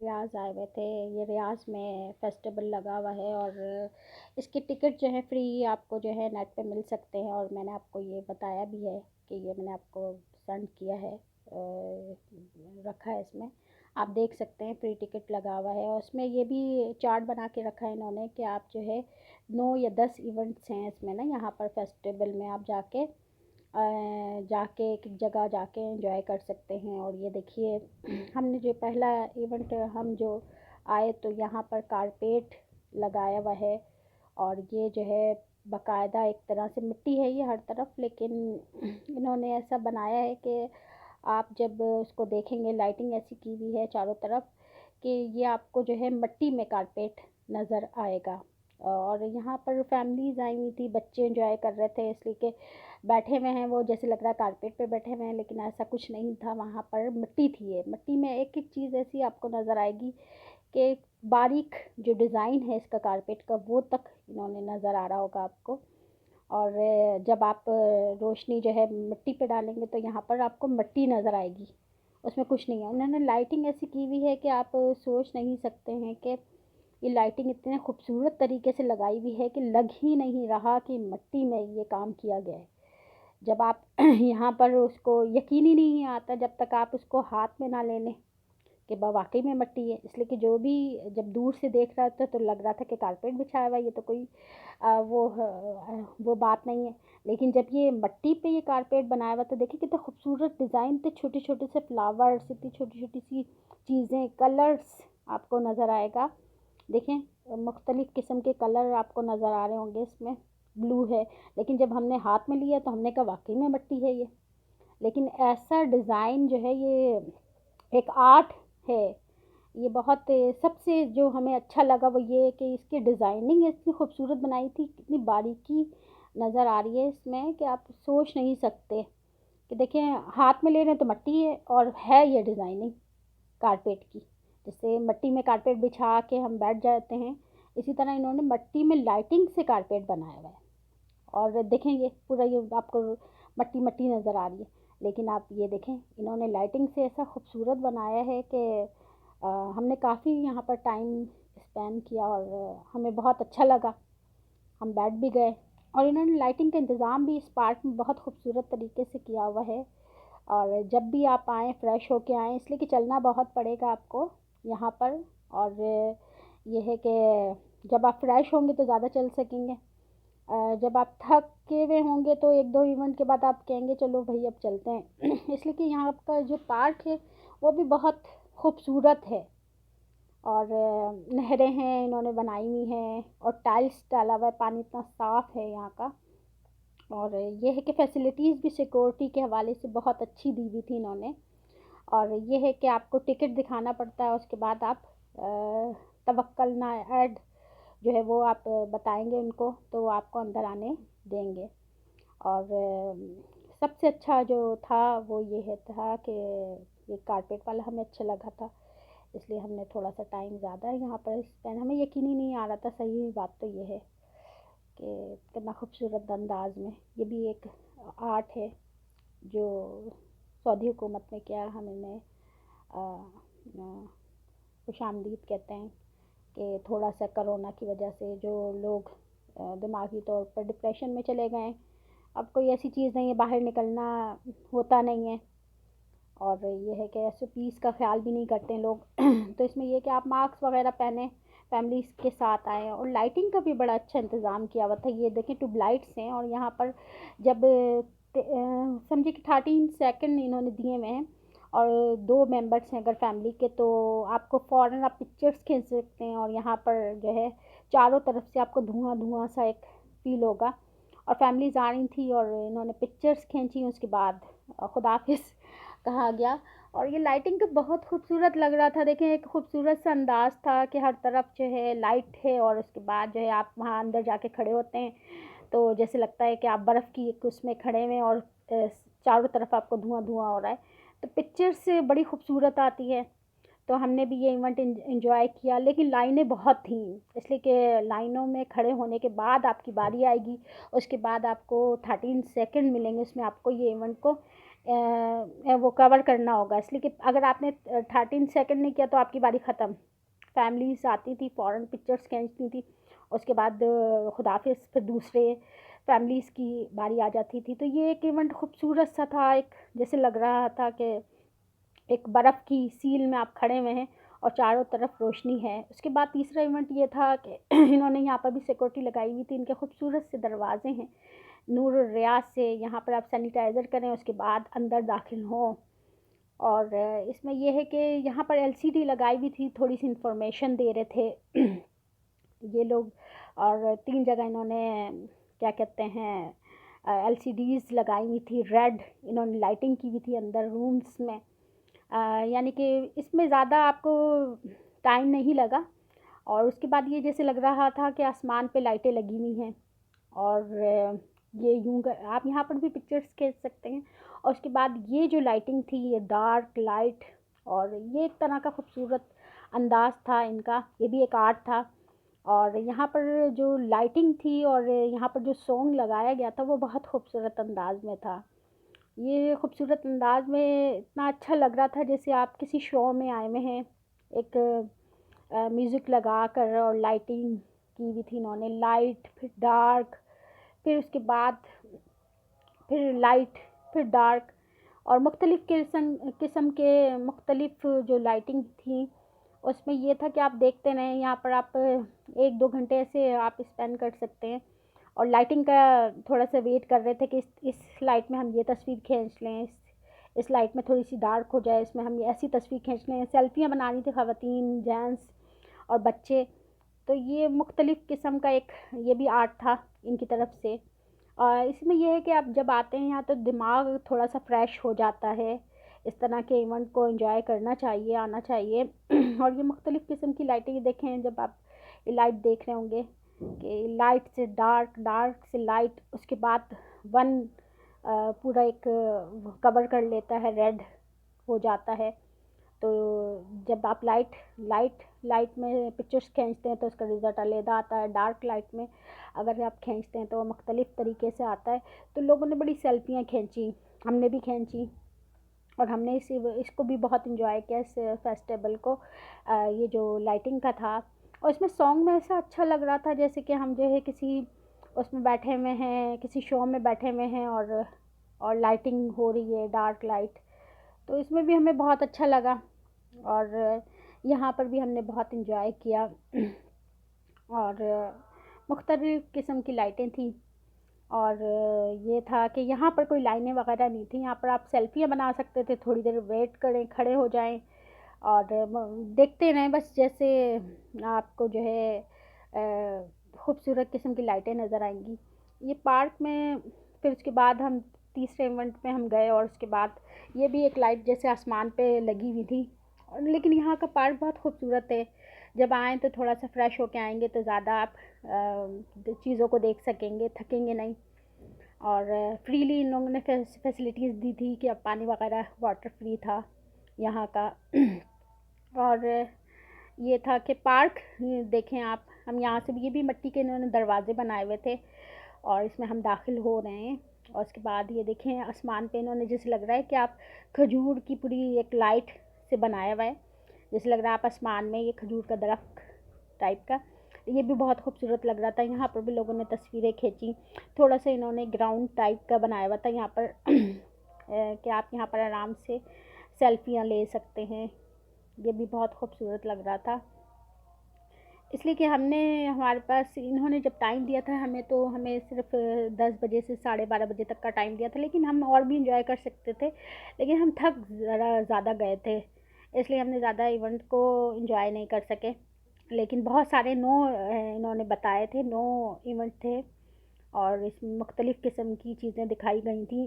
रियाज़ आए हुए थे। ये रियाज़ में फेस्टिवल लगा हुआ है और इसकी टिकट जो है फ्री आपको जो है नेट पे मिल सकते हैं, और मैंने आपको ये बताया भी है कि ये मैंने आपको सेंड किया है, रखा है इसमें। आप देख सकते हैं फ्री टिकट लगा हुआ है, और उसमें ये भी चार्ट बना के रखा है इन्होंने कि आप जो है 9 या 10 इवेंट्स हैं इसमें ना, यहाँ पर फेस्टिवल में आप जाके एक एक जगह जाके एंजॉय कर सकते हैं। और ये देखिए हमने जो पहला इवेंट हम जो आए तो यहाँ पर कारपेट लगाया हुआ है, और ये जो है बाकायदा एक तरह से मिट्टी है ये हर तरफ, लेकिन इन्होंने ऐसा बनाया है कि आप जब उसको देखेंगे लाइटिंग ऐसी की हुई है चारों तरफ कि ये आपको जो है मिट्टी में कारपेट नज़र आएगा। और यहाँ पर फैमिलीज़ आई हुई थी, बच्चे एंजॉय कर रहे थे, इसलिए कि बैठे हुए हैं वो जैसे लग रहा है कारपेट पे बैठे हुए हैं, लेकिन ऐसा कुछ नहीं था। वहाँ पर मिट्टी थी, है मिट्टी में एक एक चीज़ ऐसी आपको नज़र आएगी कि बारीक जो डिज़ाइन है इसका कारपेट का वो तक इन्होंने नज़र आ रहा होगा आपको। और जब आप रोशनी जो है मिट्टी पे डालेंगे तो यहाँ पर आपको मिट्टी नज़र आएगी, उसमें कुछ नहीं है। उन्होंने लाइटिंग ऐसी की हुई है कि आप सोच नहीं सकते हैं कि ये लाइटिंग इतने खूबसूरत तरीके से लगाई हुई है कि लग ही नहीं रहा कि मिट्टी में ये काम किया गया है। जब आप यहाँ पर उसको यकीन ही नहीं आता जब तक आप उसको हाथ में ना ले लें कि वाकई में मिट्टी है, इसलिए कि जो भी जब दूर से देख रहा था तो लग रहा था कि कारपेट बिछाया हुआ है, ये तो कोई वो बात नहीं है। लेकिन जब ये मिट्टी पे ये कारपेट बनाया हुआ तो देखिए कितना खूबसूरत डिज़ाइन थे, छोटे छोटे से फ्लावर्स, इतनी छोटी छोटी सी चीज़ें, कलर्स आपको नज़र आएगा। देखें मुख्तलिफ़ किस्म के कलर आपको नज़र आ रहे होंगे इसमें, ब्लू है, लेकिन जब हमने हाथ में लिया तो हमने कहा वाकई में मिट्टी है ये। लेकिन ऐसा डिज़ाइन जो है ये एक आर्ट है। ये बहुत सबसे जो हमें अच्छा लगा वो ये है कि इसकी डिज़ाइनिंग इतनी खूबसूरत बनाई थी, कितनी बारीकी नज़र आ रही है इसमें कि आप सोच नहीं सकते कि देखें हाथ में ले रहे हैं तो मिट्टी है, और है ये डिज़ाइनिंग कारपेट की, जैसे मिट्टी में कारपेट बिछा के हम बैठ जाते हैं, इसी तरह इन्होंने मिट्टी में लाइटिंग से कारपेट बनाया हुआ है। और देखें ये पूरा ये आपको मट्टी मट्टी नज़र आ रही है, लेकिन आप ये देखें इन्होंने लाइटिंग से ऐसा खूबसूरत बनाया है कि हमने काफ़ी यहाँ पर टाइम स्पेंड किया, और हमें बहुत अच्छा लगा, हम बैठ भी गए। और इन्होंने लाइटिंग का इंतज़ाम भी इस पार्क में बहुत खूबसूरत तरीके से किया हुआ है। और जब भी आप आएँ फ्रेश होके आएँ, इसलिए कि चलना बहुत पड़ेगा आपको यहाँ पर। और ये है कि जब आप फ्रेश होंगे तो ज़्यादा चल सकेंगे, जब आप थके हुए होंगे तो एक दो इवेंट के बाद आप कहेंगे चलो भाई अब चलते हैं। इसलिए कि यहाँ का जो पार्क है वो भी बहुत खूबसूरत है, और नहरें हैं इन्होंने बनाई हुई हैं, और टाइल्स डाला हुआ है, पानी इतना साफ़ है यहाँ का। और ये है कि फैसिलिटीज़ भी सिक्योरिटी के हवाले से बहुत अच्छी दी हुई थी इन्होंने। और ये है कि आपको टिकट दिखाना पड़ता है, उसके बाद आप तवक्कल ना ऐड जो है वो आप बताएंगे उनको तो वो आपको अंदर आने देंगे। और सबसे अच्छा जो था वो ये है था कि ये कारपेट वाला हमें अच्छा लगा था, इसलिए हमने थोड़ा सा टाइम ज़्यादा यहाँ पर स्पेंड, हमें यकीन ही नहीं आ रहा था। सही बात तो ये है कि कितना खूबसूरत अंदाज में ये भी एक आर्ट है जो सऊदी हुकूमत ने किया, हम इन्हें खुशामदीद कहते हैं। कि थोड़ा सा कोरोना की वजह से जो लोग दिमागी तौर पर डिप्रेशन में चले गए, अब कोई ऐसी चीज़ नहीं है, बाहर निकलना होता नहीं है, और ये है कि ऐसे पीस का ख्याल भी नहीं करते हैं लोग। तो इसमें ये कि आप मास्क वगैरह पहने, फैमिली के साथ आएँ। और लाइटिंग का भी बड़ा अच्छा इंतज़ाम किया हुआ था, ये देखें ट्यूब लाइट्स हैं, और यहाँ पर जब समझिए कि 13 सेकंड इन्होंने दिए हुए हैं, और दो मेंबर्स हैं अगर फैमिली के तो आपको फ़ौरन आप पिक्चर्स खींच सकते हैं, और यहाँ पर जो है चारों तरफ से आपको धुआं धुआं सा एक फील होगा। और फैमिलीज़ आ रही थी और इन्होंने पिक्चर्स खींची, उसके बाद खुदाफिज कहा गया। और ये लाइटिंग तो बहुत खूबसूरत लग रहा था, देखें एक खूबसूरत सा अंदाज़ था कि हर तरफ जो है लाइट है, और उसके बाद जो है आप वहाँ अंदर जाके खड़े होते हैं तो जैसे लगता है कि आप बर्फ़ की एक उसमें खड़े हुए हैं, और चारों तरफ आपको धुआं धुआं हो रहा है, तो पिक्चर्स बड़ी खूबसूरत आती है। तो हमने भी ये इवेंट एंजॉय किया, लेकिन लाइनें बहुत थीं, इसलिए कि लाइनों में खड़े होने के बाद आपकी बारी आएगी, उसके बाद आपको 13 सेकंड मिलेंगे उसमें आपको ये इवेंट को वो कवर करना होगा, इसलिए कि अगर आपने 13 सेकंड नहीं किया तो आपकी बारी ख़त्म। फैमिलीज आती थी, फ़ौरन पिक्चर्स खींचती थी, उसके बाद खुदाफिज, फिर दूसरे फैमिलीज़ की बारी आ जाती थी। तो ये एक इवेंट खूबसूरत सा था, एक जैसे लग रहा था कि एक बर्फ़ की सील में आप खड़े हुए हैं और चारों तरफ रोशनी है। उसके बाद तीसरा इवेंट ये था कि इन्होंने यहाँ पर भी सिक्योरिटी लगाई हुई थी, इनके खूबसूरत से दरवाजे हैं नूर रियाज से, यहाँ पर आप सैनिटाइज़र करें उसके बाद अंदर दाखिल हों। और इसमें यह है कि यहाँ पर एलसीडी लगाई हुई थी, थोड़ी सी इंफॉर्मेशन दे रहे थे ये लोग। और 3 जगह इन्होंने क्या कहते हैं एलसीडीज़ लगाई हुई थी, रेड इन्होंने लाइटिंग की हुई थी अंदर रूम्स में। यानी कि इसमें ज़्यादा आपको टाइम नहीं लगा। और उसके बाद ये जैसे लग रहा था कि आसमान पे लाइटें लगी हुई हैं, और ये यूं आप यहाँ पर भी पिक्चर्स खींच सकते हैं। और उसके बाद ये जो लाइटिंग थी, ये डार्क लाइट, और ये एक तरह का खूबसूरत अंदाज़ था इनका, ये भी एक आर्ट था। और यहाँ पर जो लाइटिंग थी और यहाँ पर जो सॉन्ग लगाया गया था वो बहुत खूबसूरत अंदाज में था। ये खूबसूरत अंदाज में इतना अच्छा लग रहा था जैसे आप किसी शो में आए हुए हैं। एक म्यूज़िक लगा कर और लाइटिंग की हुई थी इन्होंने, लाइट फिर डार्क, फिर उसके बाद फिर लाइट, फिर डार्क, और मुख्तलिफ़ किस्म के मुख्तलिफ़ जो लाइटिंग थी उसमें ये था कि आप देखते रहें, यहाँ पर आप 1-2 घंटे ऐसे आप स्पेंड कर सकते हैं। और लाइटिंग का थोड़ा सा वेट कर रहे थे कि इस लाइट में हम ये तस्वीर खींच लें, इस लाइट में थोड़ी सी डार्क हो जाए, इसमें हम ऐसी तस्वीर खींच लें। सेल्फियाँ बनानी थी ख़वातीन, जेंट्स और बच्चे। तो ये मुख्तलिफ़ किस्म का एक ये भी आर्ट था इनकी तरफ से। इसमें यह है कि आप जब आते हैं यहाँ तो दिमाग थोड़ा सा फ्रेश हो जाता है, इस तरह के इवेंट को एंजॉय करना चाहिए, आना चाहिए। और ये मुख्तलिफ़ किस्म की लाइटें, ये देखें जब आप ये लाइट देख रहे होंगे कि लाइट से डार्क, डार्क से लाइट, उसके बाद वन पूरा एक कवर कर लेता है, रेड हो जाता है। तो जब आप लाइट लाइट लाइट में पिक्चर्स खींचते हैं तो उसका रिज़ल्ट अलग आता है। डार्क लाइट में अगर आप खींचते हैं तो मुख्तलिफ़ तरीके से आता है। तो लोगों ने बड़ी सेल्फियाँ खींची, हमने भी खींची, और हमने इसको भी बहुत इंजॉय किया, इस फेस्टिवल को। ये जो लाइटिंग का था, और इसमें सॉन्ग में ऐसा अच्छा लग रहा था जैसे कि हम जो है किसी उसमें बैठे हुए हैं, किसी शो में बैठे हुए हैं, और लाइटिंग हो रही है, डार्क लाइट। तो इसमें भी हमें बहुत अच्छा लगा, और यहाँ पर भी हमने बहुत इंजॉय किया। और मुख्तलिफ़ किस्म की लाइटें थी। और ये था कि यहाँ पर कोई लाइनें वगैरह नहीं थी, यहाँ पर आप सेल्फियाँ बना सकते थे, थोड़ी देर वेट करें, खड़े हो जाएं और देखते रहें बस, जैसे आपको जो है खूबसूरत किस्म की लाइटें नज़र आएंगी ये पार्क में। फिर उसके बाद हम तीसरे इवेंट में हम गए, और उसके बाद ये भी एक लाइट जैसे आसमान पे लगी हुई थी। लेकिन यहाँ का पार्क बहुत खूबसूरत है, जब आएँ तो थोड़ा सा फ्रेश होके आएंगे तो ज़्यादा आप चीज़ों को देख सकेंगे, थकेंगे नहीं। और फ्रीली इन लोगों ने फैसिलिटीज़ दी थी कि अब पानी वगैरह वाटर फ्री था यहाँ का। और ये था कि पार्क देखें आप, हम यहाँ से भी, ये भी मिट्टी के इन्होंने दरवाजे बनाए हुए थे और इसमें हम दाखिल हो रहे हैं। और उसके बाद ये देखें आसमान पे इन्होंने जैसे लग रहा है कि आप खजूर की पूरी एक लाइट से बनाया हुआ है, जैसे लग रहा है आप आसमान में, ये खजूर का दरख्त टाइप का। ये भी बहुत खूबसूरत लग रहा था। यहाँ पर भी लोगों ने तस्वीरें खींची। थोड़ा सा इन्होंने ग्राउंड टाइप का बनाया हुआ था यहाँ पर कि आप यहाँ पर आराम से सेल्फियाँ ले सकते हैं। ये भी बहुत खूबसूरत लग रहा था, इसलिए कि हमारे पास इन्होंने जब टाइम दिया था हमें, तो हमें सिर्फ 10 बजे से 12:30 बजे तक का टाइम दिया था, लेकिन हम और भी इंजॉय कर सकते थे, लेकिन हम थक ज़रा ज़्यादा गए थे, इसलिए हमने ज़्यादा इवेंट को इंजॉय नहीं कर सके। लेकिन बहुत सारे इन्होंने बताए थे, 9 इवेंट थे और इसमें मुख्तलिफ़ किस्म की चीज़ें दिखाई गई थी।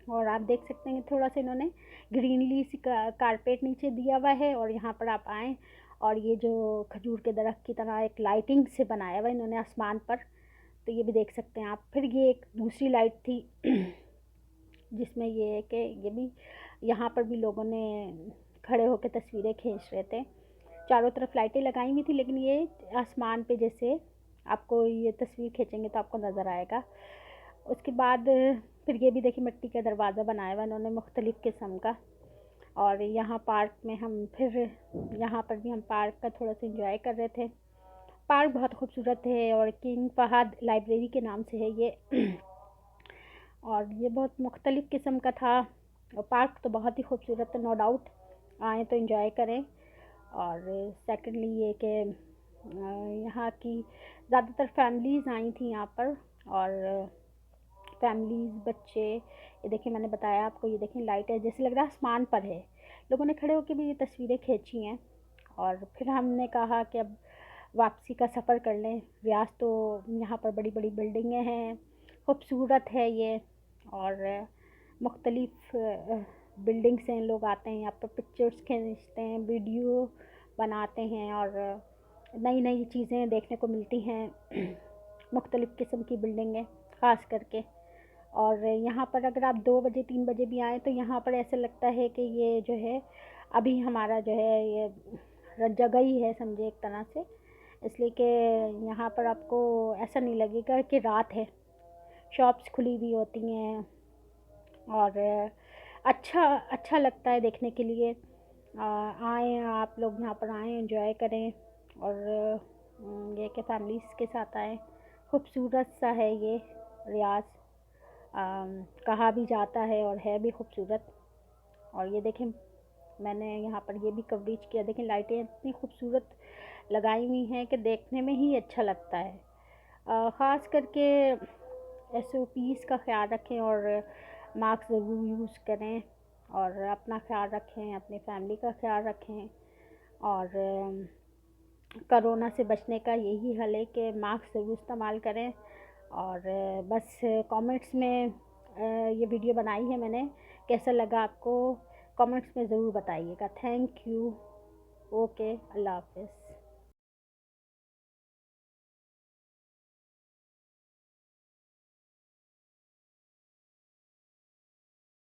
और आप देख सकते हैं थोड़ा सा इन्होंने ग्रीनली सी कारपेट नीचे दिया हुआ है, और यहाँ पर आप आएँ और ये जो खजूर के दरख्त की तरह एक लाइटिंग से बनाया हुआ इन्होंने आसमान पर, तो ये भी देख सकते हैं आप। फिर ये एक दूसरी लाइट थी जिसमें ये है कि ये भी, यहाँ पर भी लोगों ने खड़े होकर तस्वीरें खींच रहे थे। चारों तरफ लाइटें लगाई हुई थी, लेकिन ये आसमान पे जैसे आपको ये तस्वीर खींचेंगे तो आपको नज़र आएगा। उसके बाद फिर ये भी देखिए मिट्टी का दरवाज़ा बनाया हुआ इन्होंने मुख्तलिफ़ किस्म का। और यहाँ पार्क में हम फिर यहाँ पर भी हम पार्क का थोड़ा सा इंजॉय कर रहे थे। पार्क बहुत खूबसूरत है और किंग फहद लाइब्रेरी के नाम से है ये। और ये बहुत मुख्तलिफ़ किस्म का था और पार्क तो बहुत ही खूबसूरत है, नो डाउट। आएँ तो इंजॉय करें। और सेकेंडली ये कि यहाँ की ज़्यादातर फैमिलीज़ आई थी यहाँ पर, और फैमिलीज़, बच्चे, ये देखिए मैंने बताया आपको, ये देखिए लाइट है, जैसे लग रहा है आसमान पर है। लोगों ने खड़े होकर भी ये तस्वीरें खींची हैं। और फिर हमने कहा कि अब वापसी का सफ़र कर लें। रियाज तो यहाँ पर बड़ी बड़ी बिल्डिंगें हैं, खूबसूरत है ये, और मुख्तलिफ़ बिल्डिंग्स हैं। लोग आते हैं यहाँ पर, पिक्चर्स खींचते हैं, वीडियो बनाते हैं, और नई नई चीज़ें देखने को मिलती हैं। मुख्तलिफ़ किस्म की बिल्डिंगें ख़ास करके। और यहाँ पर अगर आप 2 बजे 3 बजे भी आएँ तो यहाँ पर ऐसा लगता है कि ये जो है अभी हमारा जो है ये जगह ही है, समझे एक तरह से। इसलिए कि यहाँ पर आपको ऐसा नहीं लगेगा कि रात है। शॉप्स खुली हुई होती हैं और अच्छा अच्छा लगता है देखने के लिए। आएँ आप लोग, यहाँ पर आएँ, एंजॉय करें। और ये कि फैमिलीज़ के साथ आएँ। खूबसूरत सा है ये रियाज, कहा भी जाता है और है भी खूबसूरत। और ये देखें, मैंने यहाँ पर ये भी कवरेज किया। देखें लाइटें इतनी खूबसूरत लगाई हुई हैं कि देखने में ही अच्छा लगता है। ख़ास करके SOPs का ख्याल रखें और मास्क ज़रूर यूज़ करें, और अपना ख्याल रखें, अपनी फैमिली का ख्याल रखें। और कोरोना से बचने का यही हल है कि मास्क ज़रूर इस्तेमाल करें। और बस कमेंट्स में ये वीडियो बनाई है मैंने, कैसा लगा आपको कमेंट्स में ज़रूर बताइएगा। Thank you. ओके, अल्लाह हाफ़िज़।